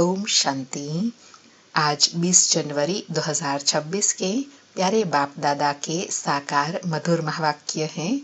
ओम शांति। आज 20 जनवरी 2026 के प्यारे बाप दादा के साकार मधुर महावाक्य हैं।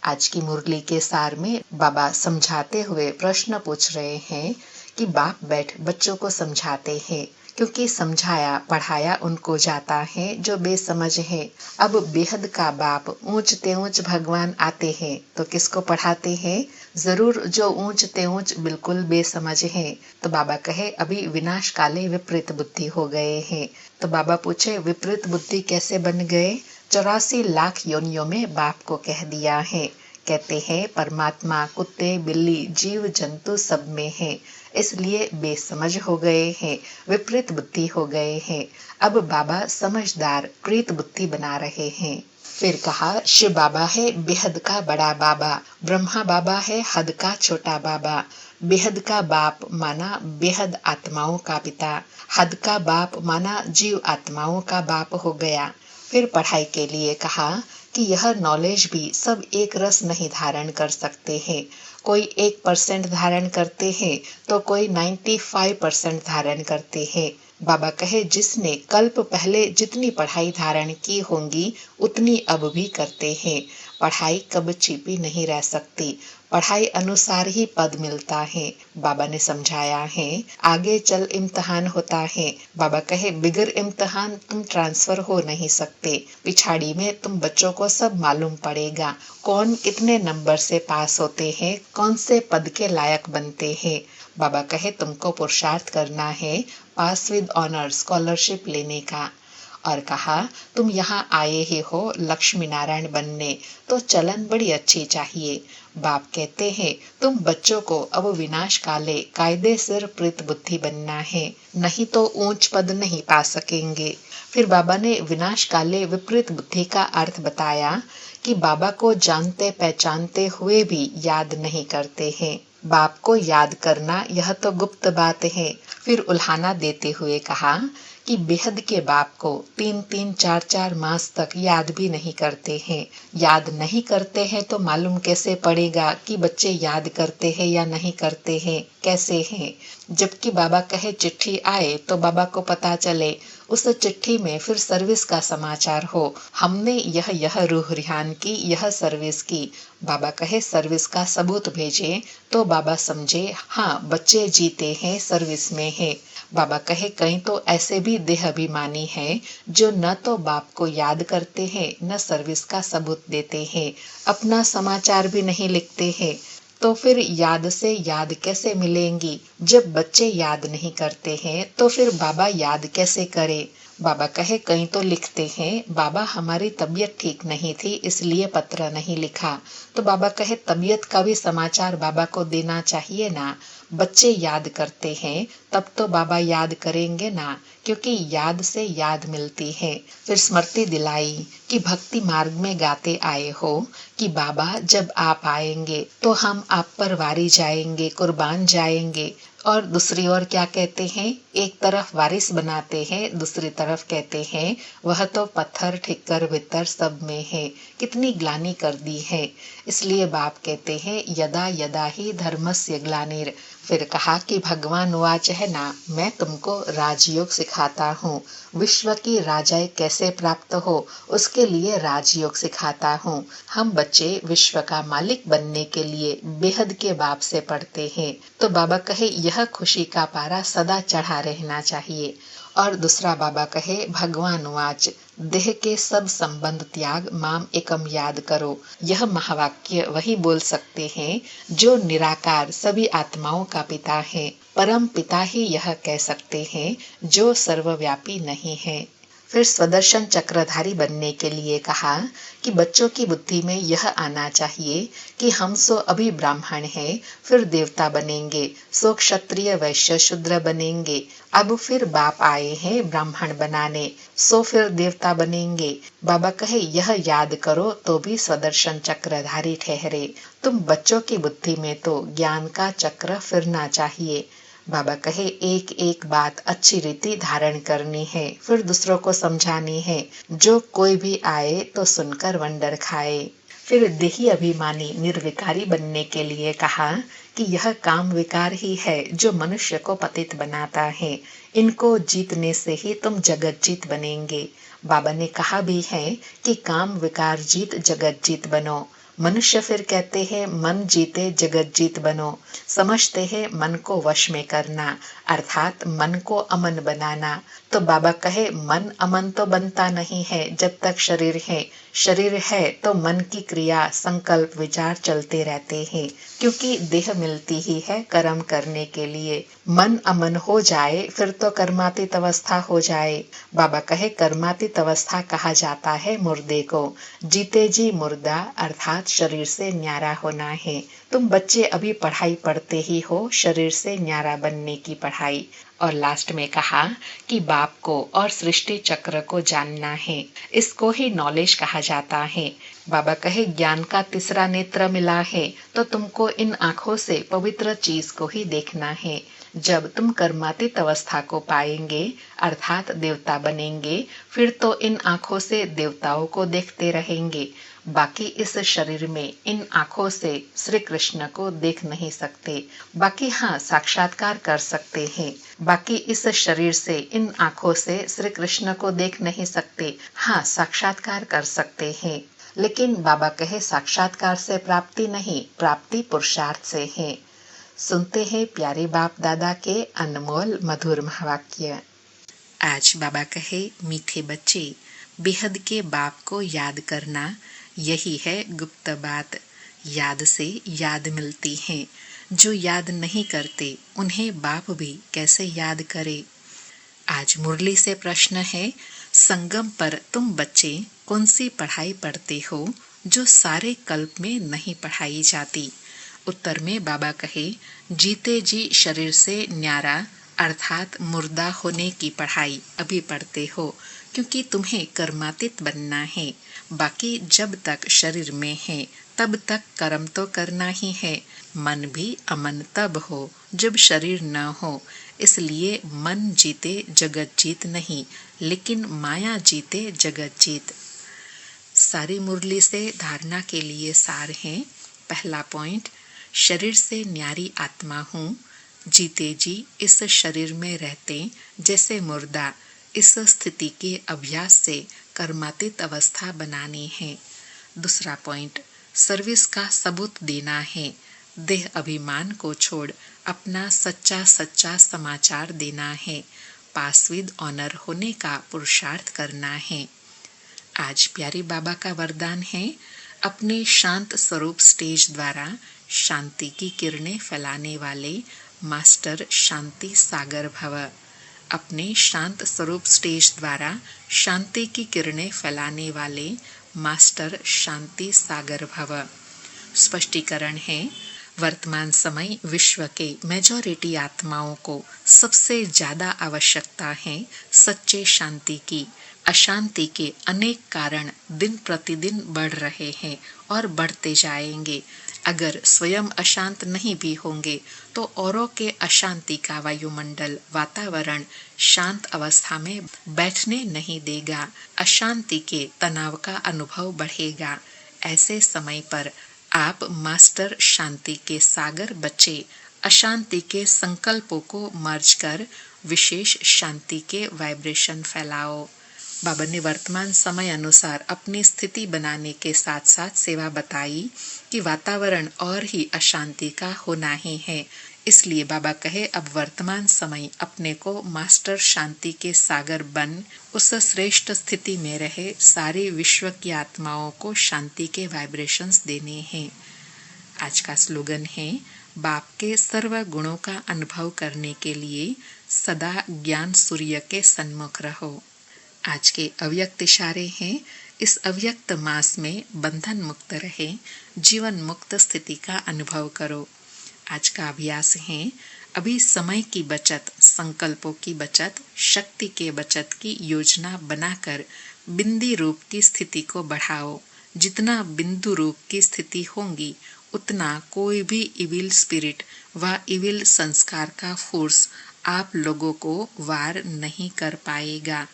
आज की मुरली के सार में बाबा समझाते हुए प्रश्न पूछ रहे हैं कि बाप बैठ बच्चों को समझाते हैं, क्योंकि समझाया पढ़ाया उनको जाता है जो बेसमझ है। अब बेहद का बाप ऊंच ते ऊंच भगवान आते हैं तो किसको पढ़ाते हैं? जरूर जो ऊंच ते ऊंच बिल्कुल बेसमझ है। तो बाबा कहे अभी विनाश काले विपरीत बुद्धि हो गए हैं। तो बाबा पूछे विपरीत बुद्धि कैसे बन गए? 84 लाख योनियों में बाप को कह दिया है। कहते हैं परमात्मा कुत्ते बिल्ली जीव जंतु सब में है, इसलिए बेसमझ हो गए हैं, विपरीत बुद्धि हो गए हैं। अब बाबा समझदार प्रीत बुद्धि बना रहे हैं। फिर कहा शिव बाबा है बेहद का बड़ा बाबा, ब्रह्मा बाबा है हद का छोटा बाबा। बेहद का बाप माना बेहद आत्माओं का पिता, हद का बाप माना जीव आत्माओं का बाप हो गया। फिर पढ़ाई के लिए कहा कि यह नॉलेज भी सब एक रस नहीं धारण कर सकते हैं। कोई 1% धारण करते हैं तो कोई 95% धारण करते हैं। बाबा कहे जिसने कल्प पहले जितनी पढ़ाई धारण की होंगी उतनी अब भी करते हैं। पढ़ाई कब छिपी नहीं रह सकती, पढ़ाई अनुसार ही पद मिलता है। बाबा ने समझाया है आगे चल इम्तिहान होता है। बाबा कहे बिगर इम्तिहान तुम ट्रांसफर हो नहीं सकते। पिछाड़ी में तुम बच्चों को सब मालूम पड़ेगा कौन कितने नंबर से पास होते हैं, कौन से पद के लायक बनते हैं। बाबा कहे तुमको पुरुषार्थ करना है पास विद ऑनर स्कॉलरशिप लेने का। और कहा तुम यहाँ आए ही हो लक्ष्मी नारायण बनने, तो चलन बड़ी अच्छी चाहिए। बाप कहते हैं तुम बच्चों को अब विनाश काले कायदे सिर प्रीत बुद्धि बनना है, नहीं तो ऊंच पद नहीं पा सकेंगे। फिर बाबा ने विनाश काले विपरीत बुद्धि का अर्थ बताया कि बाबा को जानते पहचानते हुए भी याद नहीं करते हैं। बाप को याद करना यह तो गुप्त बात है। फिर उल्हाना देते हुए कहा कि बेहद के बाप को 3-3 4-4 मास तक याद भी नहीं करते हैं। याद नहीं करते हैं तो मालूम कैसे पड़ेगा कि बच्चे याद करते हैं या नहीं करते हैं, कैसे हैं? जबकि बाबा कहे चिट्ठी आए तो बाबा को पता चले, उस चिट्ठी में फिर सर्विस का समाचार हो, हमने यह रूह रिहान की, यह सर्विस की। बाबा कहे सर्विस का सबूत भेजे तो बाबा समझे हाँ बच्चे जीते हैं, सर्विस में है। बाबा कहे कहीं तो ऐसे भी देह अभिमानी हैं जो न तो बाप को याद करते हैं न सर्विस का सबूत देते हैं, अपना समाचार भी नहीं लिखते हैं। तो फिर याद से याद कैसे मिलेंगी? जब बच्चे याद नहीं करते हैं तो फिर बाबा याद कैसे करे? बाबा कहे कहीं तो लिखते हैं बाबा हमारी तबीयत ठीक नहीं थी इसलिए पत्र नहीं लिखा। तो बाबा कहे तबीयत का भी समाचार बाबा को देना चाहिए ना। बच्चे याद करते हैं तब तो बाबा याद करेंगे ना, क्योंकि याद से याद मिलती है। फिर स्मृति दिलाई कि भक्ति मार्ग में गाते आए हो कि बाबा जब आप आएंगे तो हम आप पर वारी जाएंगे, कुर्बान जाएंगे। और दूसरी ओर क्या कहते हैं? एक तरफ वारिस बनाते हैं, दूसरी तरफ कहते हैं वह तो पत्थर ठिक्कर भीतर सब में है। कितनी ग्लानि कर दी है। इसलिए बाप कहते हैं यदा यदा ही धर्मस्य ग्लानिर। फिर कहा कि भगवान वाच है ना, मैं तुमको राजयोग सिखाता हूँ। विश्व की राजाई कैसे प्राप्त हो उसके लिए राजयोग सिखाता हूँ। हम बच्चे विश्व का मालिक बनने के लिए बेहद के बाप से पढ़ते हैं। तो बाबा कहे यह खुशी का पारा सदा चढ़ा रहना चाहिए। और दूसरा बाबा कहे भगवान वाच देह के सब संबंध त्याग माम एकम याद करो। यह महावाक्य वही बोल सकते हैं जो निराकार सभी आत्माओं का पिता है। परम पिता ही यह कह सकते हैं जो सर्वव्यापी नहीं है। फिर स्वदर्शन चक्रधारी बनने के लिए कहा कि बच्चों की बुद्धि में यह आना चाहिए कि हम सो अभी ब्राह्मण हैं, फिर देवता बनेंगे, सो क्षत्रिय वैश्य शूद्र बनेंगे। अब फिर बाप आए हैं ब्राह्मण बनाने, सो फिर देवता बनेंगे। बाबा कहे यह याद करो तो भी स्वदर्शन चक्रधारी ठहरे। तुम बच्चों की बुद्धि में तो ज्ञान का चक्र फिरना चाहिए। बाबा कहे एक एक बात अच्छी रीति धारण करनी है, फिर दूसरों को समझानी है। जो कोई भी आए तो सुनकर वंडर खाए। फिर देही अभिमानी निर्विकारी बनने के लिए कहा कि यह काम विकार ही है जो मनुष्य को पतित बनाता है, इनको जीतने से ही तुम जगत जीत बनेंगे। बाबा ने कहा भी है कि काम विकार जीत जगत जीत बनो। मनुष्य फिर कहते हैं मन जीते जगत जीत बनो, समझते हैं मन को वश में करना अर्थात मन को अमन बनाना। तो बाबा कहे मन अमन तो बनता नहीं है जब तक शरीर है, शरीर है तो मन की क्रिया संकल्प विचार चलते रहते हैं, क्योंकि देह मिलती ही है कर्म करने के लिए। मन अमन हो जाए फिर तो कर्मातीत अवस्था हो जाए। बाबा कहे कर्मातीत अवस्था कहा जाता है मुर्दे को, जीते जी मुर्दा अर्थात शरीर से न्यारा होना है। तुम बच्चे अभी पढ़ाई पढ़ते ही हो, शरीर से न्यारा बनने की पढ़ाई। और लास्ट में कहा कि बाप को और सृष्टि चक्र को जानना है, इसको ही नॉलेज कहा जाता है। बाबा कहे ज्ञान का तीसरा नेत्र मिला है तो तुमको इन आंखों से पवित्र चीज को ही देखना है। जब तुम कर्मातीत अवस्था को पाएंगे अर्थात देवता बनेंगे, फिर तो इन आंखों से देवताओं को देखते रहेंगे। बाकी इस शरीर में इन आंखों से श्री कृष्ण को देख नहीं सकते, बाकी हाँ साक्षात्कार कर सकते हैं। बाकी इस शरीर से इन आंखों से श्री कृष्ण को देख नहीं सकते, हाँ साक्षात्कार कर सकते हैं। लेकिन बाबा कहे साक्षात्कार से प्राप्ति नहीं, प्राप्ति पुरुषार्थ से है। सुनते हैं प्यारे बाप दादा के अनमोल मधुर महावाक्य। आज बाबा कहे मीठे बच्चे, बेहद के बाप को याद करना, यही है गुप्त बात। याद से याद मिलती है, जो याद नहीं करते उन्हें बाप भी कैसे याद करे। आज मुरली से प्रश्न है, संगम पर तुम बच्चे कौन सी पढ़ाई पढ़ते हो जो सारे कल्प में नहीं पढ़ाई जाती। उत्तर में बाबा कहे जीते जी शरीर से न्यारा अर्थात मुर्दा होने की पढ़ाई अभी पढ़ते हो, क्योंकि तुम्हें कर्मातीत बनना है। बाकी जब तक शरीर में है तब तक कर्म तो करना ही है। मन भी अमन तब हो जब शरीर न हो, इसलिए मन जीते जगत जीत नहीं, लेकिन माया जीते जगत जीत। सारी मुरली से धारणा के लिए सार है। पहला पॉइंट, शरीर से न्यारी आत्मा हूँ, जीते जी इस शरीर में रहते जैसे मुर्दा, इस स्थिति के अभ्यास से कर्मातीत अवस्था बनानी है। दूसरा पॉइंट, सर्विस का सबूत देना है, देह अभिमान को छोड़ अपना सच्चा सच्चा समाचार देना है, पास विद ऑनर होने का पुरुषार्थ करना है। आज प्यारे बाबा का वरदान है, अपने शांत स्वरूप स्टेज द्वारा शांति की किरणें फैलाने वाले मास्टर शांति सागर भव। अपने शांत स्वरूप स्टेज द्वारा शांति की किरणें फैलाने वाले मास्टर शांति सागर भव। स्पष्टीकरण है, वर्तमान समय विश्व के मेजॉरिटी आत्माओं को सबसे ज्यादा आवश्यकता है सच्चे शांति की। अशांति के अनेक कारण दिन प्रतिदिन बढ़ रहे हैं और बढ़ते जाएंगे। अगर स्वयं अशांत नहीं भी होंगे तो औरों के अशांति का वायुमंडल वातावरण शांत अवस्था में बैठने नहीं देगा, अशांति के तनाव का अनुभव बढ़ेगा। ऐसे समय पर आप मास्टर शांति के सागर बच्चे अशांति के संकल्पों को मर्ज कर विशेष शांति के वाइब्रेशन फैलाओ। बाबा ने वर्तमान समय अनुसार अपनी स्थिति बनाने के साथ साथ सेवा बताई कि वातावरण और ही अशांति का होना ही है। इसलिए बाबा कहे अब वर्तमान समय अपने को मास्टर शांति के सागर बन उस श्रेष्ठ स्थिति में रहे, सारे विश्व की आत्माओं को शांति के वाइब्रेशंस देने हैं। आज का स्लोगन है, बाप के सर्व गुणों का अनुभव करने के लिए सदा ज्ञान सूर्य के सन्मुख रहो। आज के अव्यक्त इशारे हैं, इस अव्यक्त मास में बंधन मुक्त रहे, जीवन मुक्त स्थिति का अनुभव करो। आज का अभ्यास है, अभी समय की बचत, संकल्पों की बचत, शक्ति के बचत की योजना बनाकर बिंदी रूप की स्थिति को बढ़ाओ। जितना बिंदु रूप की स्थिति होंगी उतना कोई भी इविल स्पिरिट व इविल संस्कार का फोर्स आप लोगों को वार नहीं कर पाएगा।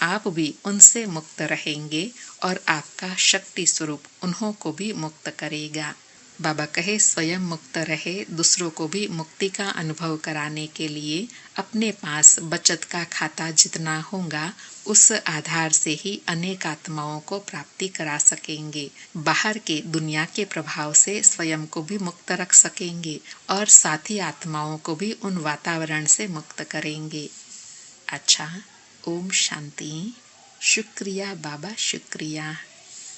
आप भी उनसे मुक्त रहेंगे और आपका शक्ति स्वरूप उन्हों को भी मुक्त करेगा। बाबा कहे स्वयं मुक्त रहे, दूसरों को भी मुक्ति का अनुभव कराने के लिए अपने पास बचत का खाता जितना होगा उस आधार से ही अनेक आत्माओं को प्राप्ति करा सकेंगे। बाहर के दुनिया के प्रभाव से स्वयं को भी मुक्त रख सकेंगे और साथी आत्माओं को भी उन वातावरण से मुक्त करेंगे। अच्छा, ओम शांति। शुक्रिया बाबा, शुक्रिया।